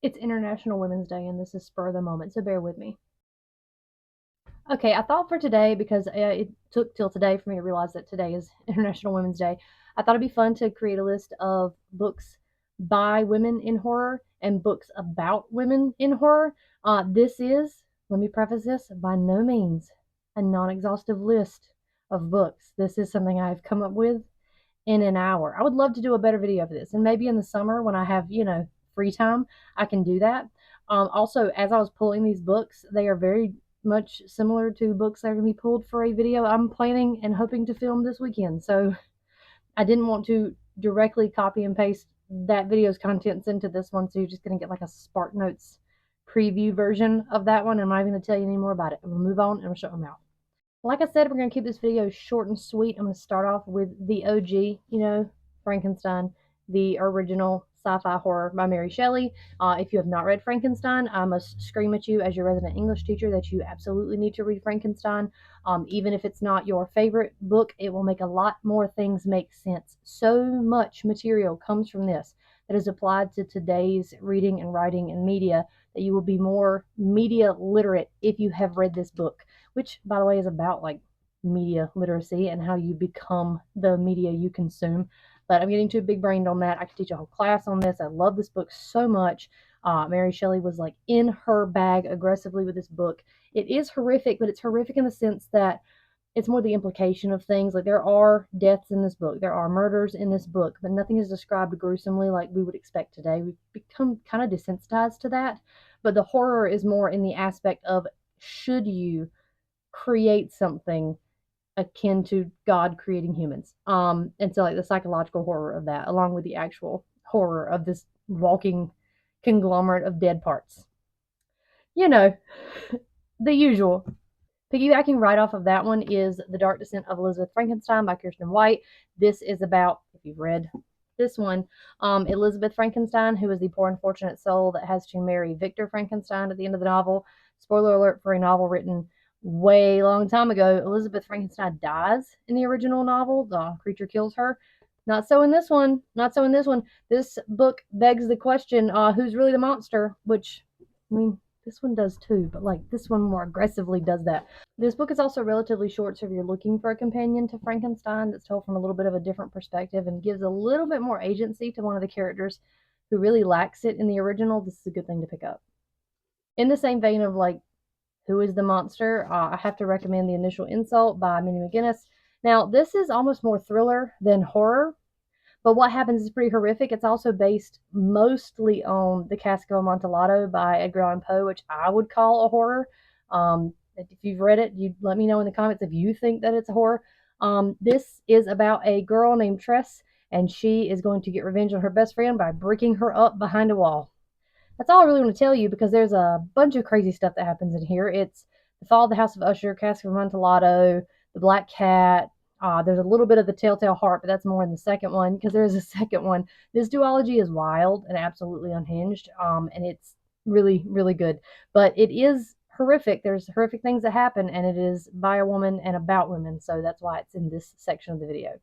It's International Women's Day, and this is spur of the moment, so bear with me. Okay, I thought for today, because it took till today for me to realize that today is International Women's Day, I thought it'd be fun to create a list of books by women in horror and books about women in horror. This is, let me preface this, by no means a non exhaustive list of books. This is something I've come up with in an hour. I would love to do a better video of this, and maybe in the summer when I have, free time, I can do that. Also, as I was pulling these books, they are very much similar to books that are going to be pulled for a video I'm planning and hoping to film this weekend. So I didn't want to directly copy and paste that video's contents into this one, so you're just going to get like a Spark Notes preview version of that one. I'm not even going to tell you any more about it. I'm going to move on and I'll shut my mouth. Like I said, we're going to keep this video short and sweet. I'm going to start off with the OG, Frankenstein, the original sci-fi horror by Mary Shelley. If you have not read Frankenstein, I must scream at you as your resident English teacher that you absolutely need to read Frankenstein. Even if it's not your favorite book, it will make a lot more things make sense. So much material comes from this that is applied to today's reading and writing and media that you will be more media literate if you have read this book, which, by the way, is about like media literacy and how you become the media you consume. But I'm getting too big brained on that. I could teach a whole class on this. I love this book so much. Mary Shelley was like in her bag aggressively with this book. It is horrific, but it's horrific in the sense that it's more the implication of things. Like, there are deaths in this book, there are murders in this book, but nothing is described gruesomely like we would expect today. We've become kind of desensitized to that. But the horror is more in the aspect of, should you create something akin to God creating humans? And so, like, the psychological horror of that, along with the actual horror of this walking conglomerate of dead parts. You know, the usual. Piggybacking right off of that one is The Dark Descent of Elizabeth Frankenstein by Kirsten White. This is about, if you've read this one, Elizabeth Frankenstein, who is the poor unfortunate soul that has to marry Victor Frankenstein at the end of the novel. Spoiler alert for a novel written way long time ago. Elizabeth Frankenstein dies in the original novel. The creature kills her. Not so in this one. Not so in this one. This book begs the question, who's really the monster? Which, I mean, this one does too, but like this one more aggressively does that. This book is also relatively short, so if you're looking for a companion to Frankenstein that's told from a little bit of a different perspective and gives a little bit more agency to one of the characters who really lacks it in the original, this is a good thing to pick up. In the same vein of like, who is the monster, I have to recommend The Initial Insult by Minnie McGinnis. Now, this is almost more thriller than horror, but what happens is pretty horrific. It's also based mostly on The Cask of Amontillado by Edgar Allan Poe, which I would call a horror. If you've read it, you let me know in the comments if you think that it's a horror. This is about a girl named Tress, and she is going to get revenge on her best friend by breaking her up behind a wall. That's all I really want to tell you, because there's a bunch of crazy stuff that happens in here. It's the Fall of the House of Usher, Cask of Amontillado, the Black Cat. There's a little bit of the Telltale Heart, but that's more in the second one, because there's a second one. This duology is wild and absolutely unhinged, and it's really, really good. But it is horrific. There's horrific things that happen, and it is by a woman and about women, so that's why it's in this section of the video.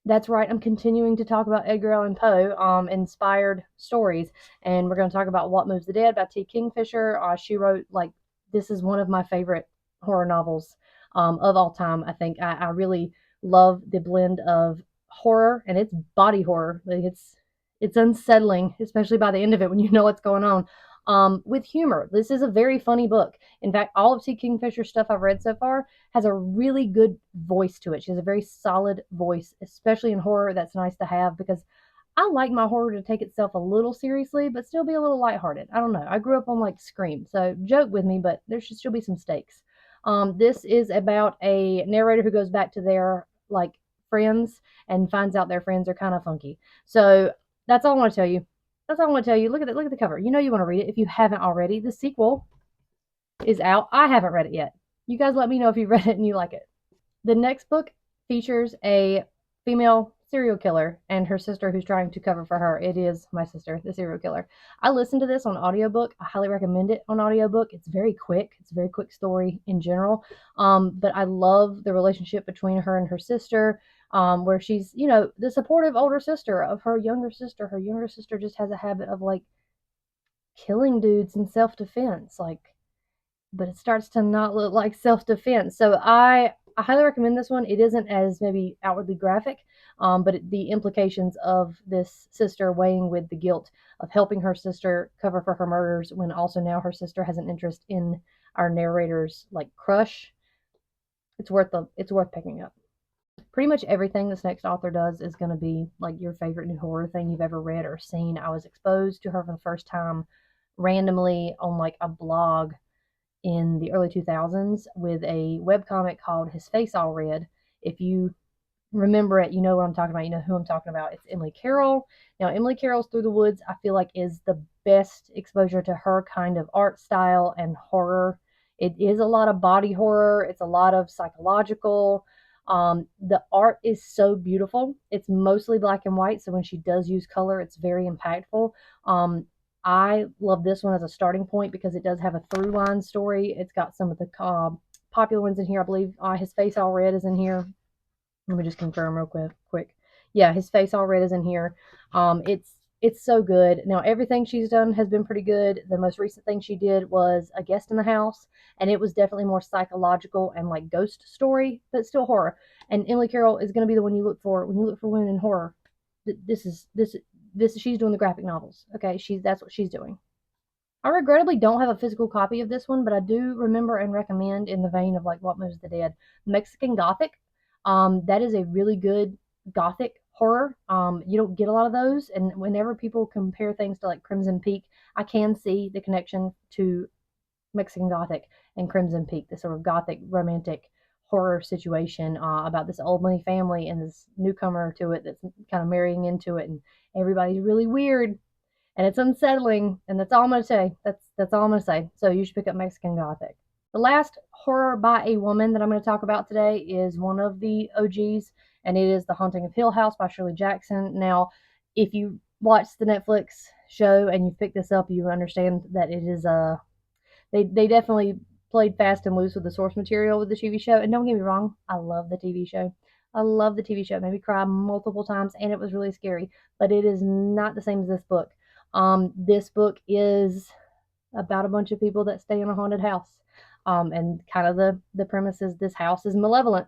That's right. I'm continuing to talk about Edgar Allan Poe inspired stories, and we're going to talk about What Moves the Dead by T. Kingfisher. She wrote, like, this is one of my favorite horror novels of all time. I think I really love the blend of horror, and it's body horror. Like, it's unsettling, especially by the end of it when you know what's going on. With humor. This is a very funny book. In fact, all of T. Kingfisher's stuff I've read so far has a really good voice to it. She has a very solid voice, especially in horror. That's nice to have, because I like my horror to take itself a little seriously, but still be a little lighthearted. I don't know. I grew up on like Scream, so joke with me, but there should still be some stakes. This is about a narrator who goes back to their like friends and finds out their friends are kind of funky. So that's all I want to tell you. That's all I want to tell you. Look at it. Look at the cover. You know you want to read it if you haven't already. The sequel is out. I haven't read it yet. You guys let me know if you read it and you like it. The next book features a female serial killer and her sister who's trying to cover for her. It is my sister, the serial killer. I listened to this on audiobook. I highly recommend it on audiobook. It's very quick. It's a very quick story in general. But I love the relationship between her and her sister, where she's, the supportive older sister of her younger sister. Her younger sister just has a habit of like killing dudes in self-defense, like, but it starts to not look like self-defense. So I highly recommend this one. It isn't as maybe outwardly graphic, but the implications of this sister weighing with the guilt of helping her sister cover for her murders when also now her sister has an interest in our narrator's like crush. It's worth picking up. Pretty much everything this next author does is going to be like your favorite new horror thing you've ever read or seen. I was exposed to her for the first time randomly on like a blog in the early 2000s with a webcomic called His Face All Red. If you remember it, you know what I'm talking about. You know who I'm talking about. It's Emily Carroll. Now, Emily Carroll's Through the Woods, I feel like, is the best exposure to her kind of art style and horror. It is a lot of body horror, it's a lot of psychological. The art is so beautiful. It's mostly black and white, so when she does use color, it's very impactful. I love this one as a starting point because it does have a through line story. It's got some of the popular ones in here. I believe His Face All Red is in here. Let me just confirm real quick. Yeah, His Face All Red is in here. It's so good. Now everything she's done has been pretty good. The most recent thing she did was A Guest in the House, and it was definitely more psychological and like ghost story, but still horror. And Emily Carroll is going to be the one you look for when you look for women in horror. This is she's doing the graphic novels. Okay, that's what she's doing. I regrettably don't have a physical copy of this one, but I do remember and recommend in the vein of like What Moves the Dead, Mexican Gothic. That is a really good Gothic horror. You don't get a lot of those, and whenever people compare things to like Crimson Peak, I can see the connection to Mexican Gothic and Crimson Peak, the sort of Gothic romantic horror situation about this old money family and this newcomer to it that's kind of marrying into it, and everybody's really weird and it's unsettling, and that's all I'm gonna say. That's all I'm gonna say. So you should pick up Mexican Gothic. The last horror by a woman that I'm going to talk about today is one of the OGs, and it is The Haunting of Hill House by Shirley Jackson. Now, if you watch the Netflix show and you've picked this up, you understand that it is they definitely played fast and loose with the source material with the TV show. And don't get me wrong, I love the TV show. I love the TV show. It made me cry multiple times, and it was really scary. But it is not the same as this book. This book is about a bunch of people that stay in a haunted house. And kind of the premise is this house is malevolent.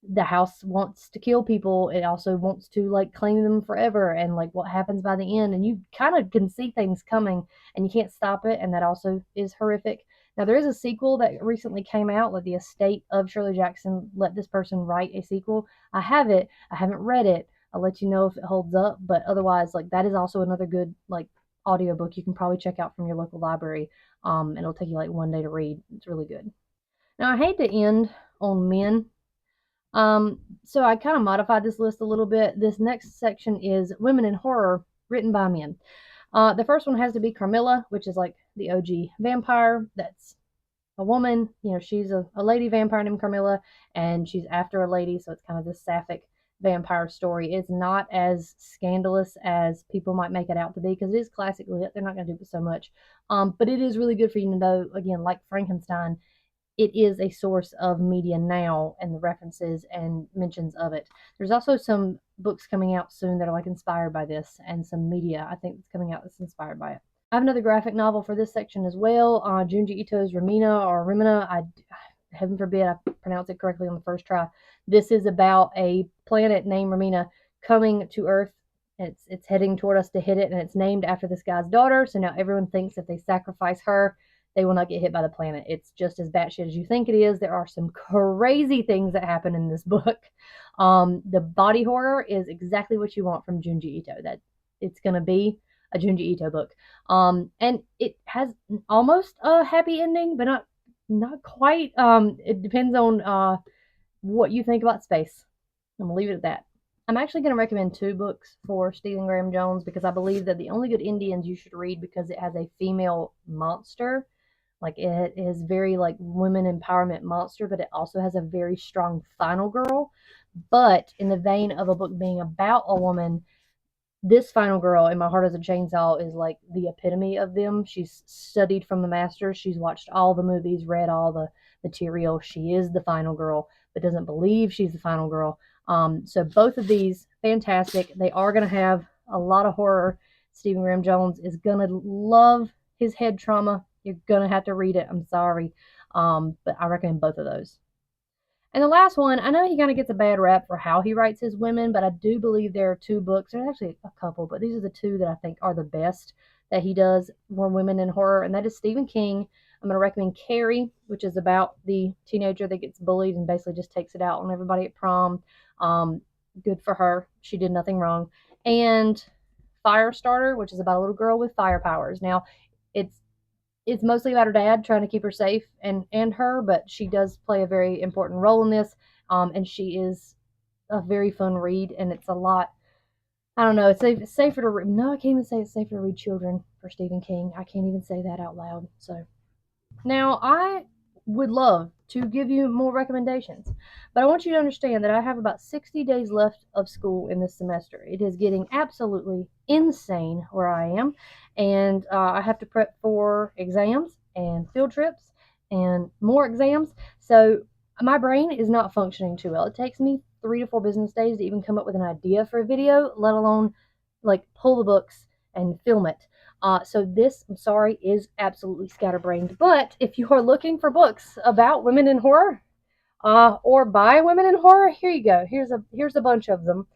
The house wants to kill people. It also wants to like claim them forever, and like what happens by the end. And you kind of can see things coming, and you can't stop it. And that also is horrific. Now there is a sequel that recently came out. Like the estate of Shirley Jackson let this person write a sequel. I have it. I haven't read it. I'll let you know if it holds up. But otherwise, like that is also another good like audiobook you can probably check out from your local library. It'll take you like one day to read. It's really good. Now I hate to end on men, so I kind of modified this list a little bit. This next section is women in horror written by men. The first one has to be Carmilla, which is like the OG vampire. That's a woman. You know, she's a lady vampire named Carmilla, and she's after a lady, so it's kind of this sapphic vampire story. It's not as scandalous as people might make it out to be because it is classically lit. They're not going to do it so much. But it is really good for you to know, again, like Frankenstein, it is a source of media now and the references and mentions of it. There's also some books coming out soon that are like inspired by this, and some media I think that's coming out that's inspired by it. I have another graphic novel for this section as well. Junji Ito's Rimina. Heaven forbid I pronounce it correctly on the first try. This is about a planet named Rimina coming to Earth. It's heading toward us to hit it, and it's named after this guy's daughter. So now everyone thinks if they sacrifice her, they will not get hit by the planet. It's just as batshit as you think it is. There are some crazy things that happen in this book. The body horror is exactly what you want from Junji Ito. That it's going to be a Junji Ito book. And it has almost a happy ending, but not quite. It depends on what you think about space. I'm gonna leave it at that. I'm actually going to recommend two books for Stephen Graham Jones because I believe that The Only Good Indians you should read because it has a female monster. Like it is very like women empowerment monster, but it also has a very strong final girl. But in the vein of a book being about a woman, this final girl in My Heart as a Chainsaw is like the epitome of them. She's studied from the masters. She's watched all the movies, read all the material. She is the final girl, but doesn't believe she's the final girl. So both of these, fantastic. They are going to have a lot of horror Stephen Graham Jones is gonna love his head trauma. You're gonna have to read it. I'm sorry, but I recommend both of those. And the last one, I know he kind of gets a bad rap for how he writes his women, but I do believe there are two books. There's actually a couple, but these are the two that I think are the best that he does for women in horror, and that is Stephen King. I'm going to recommend Carrie, which is about the teenager that gets bullied and basically just takes it out on everybody at prom. Um, Good for her. She did nothing wrong. And Firestarter, which is about a little girl with fire powers. Now, it's it's mostly about her dad trying to keep her safe and her, but she does play a very important role in this. And she is a very fun read, and it's a lot. I don't know. It's safer to read. No, I can't even say it's safer to read children for Stephen King. I can't even say that out loud. So now, I would love to give you more recommendations, but I want you to understand that I have about 60 days left of school in this semester. It is getting absolutely insane where I am, and I have to prep for exams and field trips and more exams. So my brain is not functioning too well. It takes me 3 to 4 business days to even come up with an idea for a video, let alone like pull the books and film it. So this, I'm sorry, is absolutely scatterbrained. But if you are looking for books about women in horror, or by women in horror, here you go. Here's a bunch of them.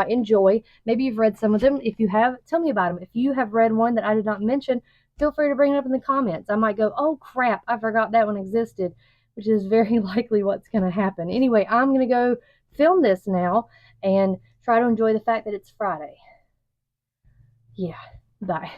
Enjoy. Maybe you've read some of them. If you have, tell me about them. If you have read one that I did not mention, feel free to bring it up in the comments. I might go, oh crap, I forgot that one existed, which is very likely what's going to happen. Anyway, I'm going to go film this now and try to enjoy the fact that it's Friday. Yeah. Bye.